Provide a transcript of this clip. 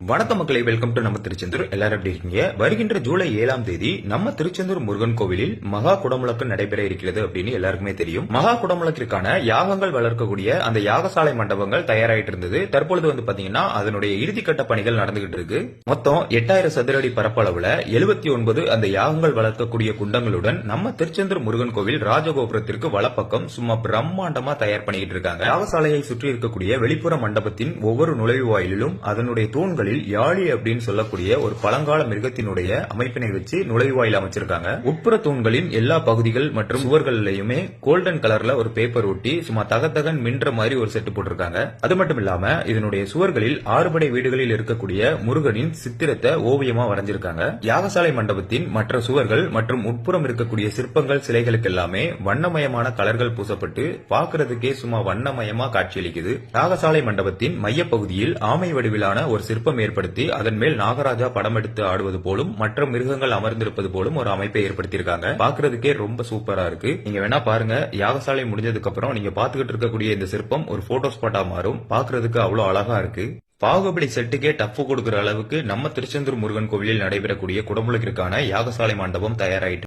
வணக்கம் மக்களை, welcome to நம்ம திருச்செந்தூர். எல்லாரும் எப்படி இருக்கீங்க? வருகின்ற ஜூலை 7ஆம் தேதி நம்ம திருச்செந்தூர் முருகன் கோவிலில் மகா குடமுழக்கு நடைபெற இருக்கிறது அப்படின்னு எல்லாருக்குமே தெரியும். மகா குடமுழக்கிற்கான யாகங்கள் வளர்க்கக்கூடிய அந்த யாகசாலை மண்டபங்கள் தயாராயிட்டு இருந்தது. தற்பொழுது பாத்தீங்கன்னா அதனுடைய இறுதிக்கட்ட பணிகள் நடந்துகிட்டு இருக்கு. மொத்தம் 8000 சதுர அடி பரப்பளவுல 79 அந்த யாகங்கள் வளர்க்கக்கூடிய குண்டங்களுடன் நம்ம திருச்செந்தூர் முருகன் கோவில் ராஜகோபுரத்திற்கு வலப்பக்கம் சும்மா பிரம்மாண்டமா தயார் பண்ணிட்டு இருக்காங்க. யாகசாலையை சுற்றி இருக்கக்கூடிய வெளிப்புற மண்டபத்தின் ஒவ்வொரு நுழைவு வாயிலும் அதனுடைய தூண்கள் யாழி அப்படின்னு சொல்லக்கூடிய ஒரு பழங்கால மிருகத்தினுடைய அமைப்பினை வச்சு நுழைவாயில் அமைச்சிருக்காங்க. உட்புற தூண்களின் எல்லா பகுதிகள் மற்றும் சுவர்களையுமே கோல்டன் கலர்ல ஒரு பேப்பர் ஒட்டி சும்மா தகத்தகன் மின்ற மாதிரி ஒரு செட்டு போட்டிருக்காங்க. அது மட்டும் இல்லாம இதனுடைய சுவர்களில் 6 படை வீடுகளில் இருக்கக்கூடிய முருகனின் சித்திரத்தை ஓவியமா வரைஞ்சிருக்காங்க. யாகசாலை மண்டபத்தின் மற்ற சுவர்கள் மற்றும் உட்புறம் இருக்கக்கூடிய சிற்பங்கள் சிலைகளுக்கு எல்லாமே வண்ணமயமான கலர்கள் பூசப்பட்டு பாக்குறதுக்கே சும்மா வண்ணமயமா காட்சியளிக்குது. யாகசாலை மண்டபத்தின் மையப்பகுதியில் ஆமை வடிவிலான ஒரு சிற்பம் ஏற்படுத்தி அதன் மேல் நாகராஜா படம் எடுத்து ஆடுவது போலும் மற்ற மிருகங்கள் அமர்ந்திருப்பது போலும் ஒரு அமைப்பை ஏற்படுத்தியிருக்காங்க. பாக்குறதுக்கே ரொம்ப சூப்பரா இருக்கு. நீங்க வேணா பாருங்க. யாகசாலை முடிஞ்சதுக்கு அப்புறம் நீங்க பாத்துக்கிட்டு இருக்கக்கூடிய இந்த சிற்பம் ஒரு போட்டோ ஸ்பாட்டா மாறும். பாக்குறதுக்கு அவ்வளவு அழகா இருக்கு. பாகுபலி செட்டுக்கே டஃப் கொடுக்கிற அளவுக்கு நம்ம திருச்செந்தூர் முருகன் கோவிலில் நடைபெறக்கூடிய குடமுழுக்கிற்கான யாகசாலை மண்டபம் தயாராயிட்டு